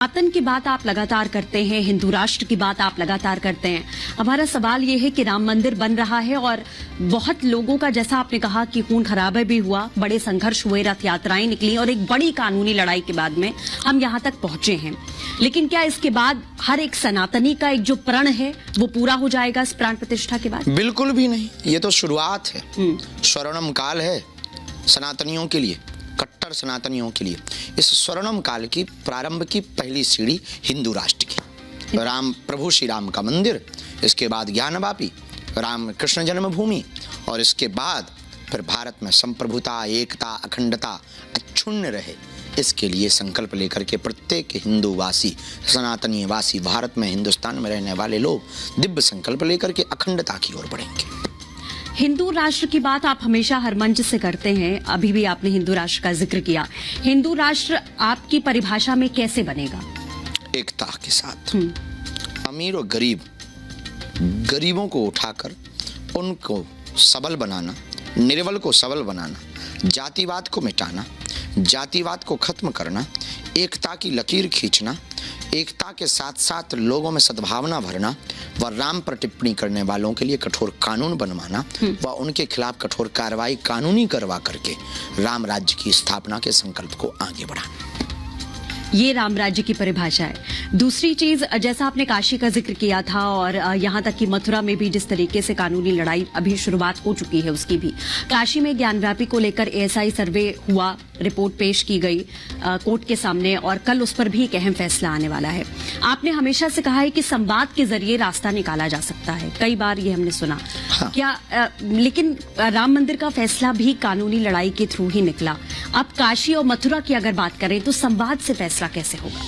सनातन की बात आप लगातार करते हैं, हिंदू राष्ट्र की बात आप लगातार करते हैं। हमारा सवाल ये है कि राम मंदिर बन रहा है और बहुत लोगों का, जैसा आपने कहा कि खून खराबा भी हुआ, बड़े संघर्ष हुए, रथ यात्राएं निकली और एक बड़ी कानूनी लड़ाई के बाद में हम यहाँ तक पहुंचे हैं। लेकिन क्या इसके बाद हर एक सनातनी का एक जो प्रण है वो पूरा हो जाएगा इस प्राण प्रतिष्ठा के बाद? बिल्कुल भी नहीं, ये तो शुरुआत है। स्वर्णम काल है सनातनियों के लिए, कट्टर सनातनियों के लिए। इस स्वर्णम काल की प्रारंभ की पहली सीढ़ी हिंदू राष्ट्र की, राम प्रभु श्री राम का मंदिर, इसके बाद ज्ञानवापी, राम कृष्ण जन्मभूमि, और इसके बाद फिर भारत में संप्रभुता, एकता, अखंडता अक्षुण्ण रहे, इसके लिए संकल्प लेकर के प्रत्येक हिंदू वासी, सनातनी वासी, भारत में, हिंदुस्तान में रहने वाले लोग दिव्य संकल्प लेकर के अखंडता की ओर बढ़ेंगे। हिंदू राष्ट्र की बात आप हमेशा हर मंच से करते हैं, अभी भी आपने हिंदू राष्ट्र का जिक्र किया। हिंदू राष्ट्र आपकी परिभाषा में कैसे बनेगा? एकता के साथ, अमीर और गरीब, गरीबों को उठाकर उनको सबल बनाना, निर्बल को सबल बनाना, जातिवाद को मिटाना, जातिवाद को खत्म करना, एकता की लकीर खींचना, एकता के साथ साथ लोगों में सद्भावना भरना, व राम पर टिप्पणी करने वालों के लिए कठोर कानून बनवाना व उनके खिलाफ कठोर कार्रवाई कानूनी करवा करके राम राज्य की स्थापना के संकल्प को आगे बढ़ाना। ये राम राज्य की परिभाषा है। दूसरी चीज, जैसा आपने काशी का जिक्र किया था और यहाँ तक कि मथुरा में भी जिस तरीके से कानूनी लड़ाई अभी शुरुआत हो चुकी है उसकी भी, काशी में ज्ञानव्यापी को लेकर एएसआई सर्वे हुआ, रिपोर्ट पेश की गई कोर्ट के सामने और कल उस पर भी एक अहम फैसला आने वाला है। आपने हमेशा से कहा है कि संवाद के जरिए रास्ता निकाला जा सकता है, कई बार ये हमने सुना। हाँ। क्या लेकिन राम मंदिर का फैसला भी कानूनी लड़ाई के थ्रू ही निकला। अब काशी और मथुरा की अगर बात करें तो संवाद से फैसला कैसे होगा?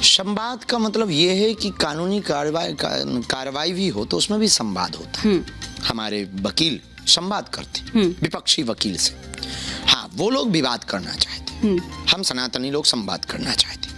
संवाद का मतलब ये है कि कानूनी कार्रवाई भी हो तो उसमें भी संवाद होता है। हमारे वकील संवाद करते, विपक्षी वकील से। हाँ, वो लोग विवाद करना चाहते, हम सनातनी लोग संवाद करना चाहते।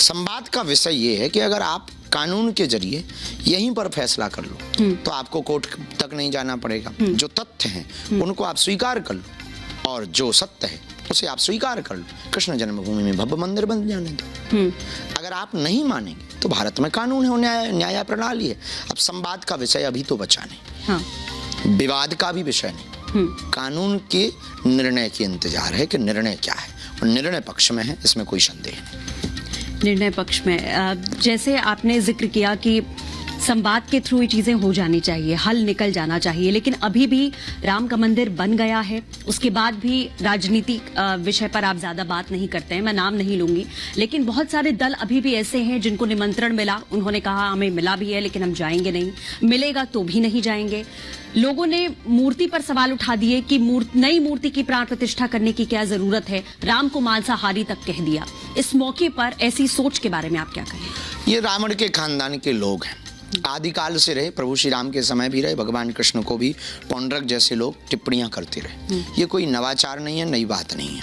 संवाद का विषय ये है कि अगर आप कानून के जरिए यहीं पर फैसला कर लो तो आपको कोर्ट तक नहीं जाना पड़ेगा। जो तथ्य हैं उनको आप स्वीकार कर लो और जो सत्य है उसे आप स्वीकार कर लो। कृष्ण जन्मभूमि में भव्य मंदिर बन जाने दो। अगर आप नहीं मानेंगे तो भारत में कानून है, न्याय प्रणाली है। अब संवाद का विषय अभी तो बचा नहीं। हाँ। विवाद का भी विषय नहीं, कानून के निर्णय की इंतजार है कि निर्णय क्या है, और निर्णय पक्ष में है, इसमें कोई संदेह नहीं। निर्णय पक्ष में, जैसे आपने जिक्र किया कि संवाद के थ्रू ये चीजें हो जानी चाहिए, हल निकल जाना चाहिए, लेकिन अभी भी राम का मंदिर बन गया है, उसके बाद भी राजनीतिक विषय पर आप ज्यादा बात नहीं करते हैं, मैं नाम नहीं लूंगी, लेकिन बहुत सारे दल अभी भी ऐसे हैं जिनको निमंत्रण मिला, उन्होंने कहा हमें मिला भी है लेकिन हम जाएंगे नहीं, मिलेगा तो भी नहीं जाएंगे। लोगों ने मूर्ति पर सवाल उठा दिए कि नई मूर्ति की प्राण प्रतिष्ठा करने की क्या जरूरत है, राम को मांसाहारी तक कह दिया। इस मौके पर ऐसी सोच के बारे में आप क्या कहें? ये रावण के खानदान के लोग हैं, आदिकाल से रहे, प्रभु श्री राम के समय भी रहे, भगवान कृष्ण को भी पौंड्रक जैसे लोग टिप्पणियां करते रहे। ये कोई नवाचार नहीं है, नई बात नहीं है।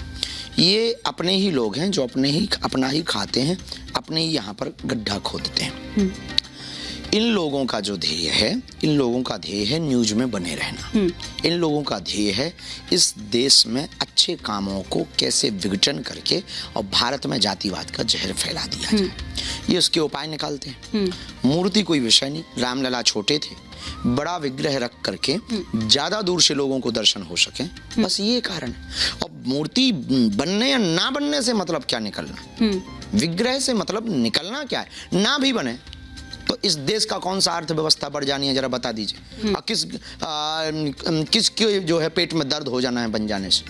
ये अपने ही लोग हैं जो अपना ही खाते हैं, अपने ही यहाँ पर गड्ढा खोदते हैं। इन लोगों का जो ध्येय है, इन लोगों का ध्येय है न्यूज में बने रहना। इन लोगों का ध्येय है इस देश में अच्छे कामों को कैसे विघटन करके और भारत में जातिवाद का जहर फैला दिया जाए, ये उसके उपाय निकालते हैं। मूर्ति कोई विषय नहीं, रामलला छोटे थे, बड़ा विग्रह रख करके ज्यादा दूर से लोगों को दर्शन हो सके, बस ये कारण है। और मूर्ति बनने या ना बनने से मतलब क्या निकलना, विग्रह से मतलब निकलना क्या है। ना भी बने तो इस देश का कौन सा अर्थव्यवस्था बढ़ जानी है, जरा बता दीजिए। किस के जो है पेट में दर्द हो जाना है बन जाने से।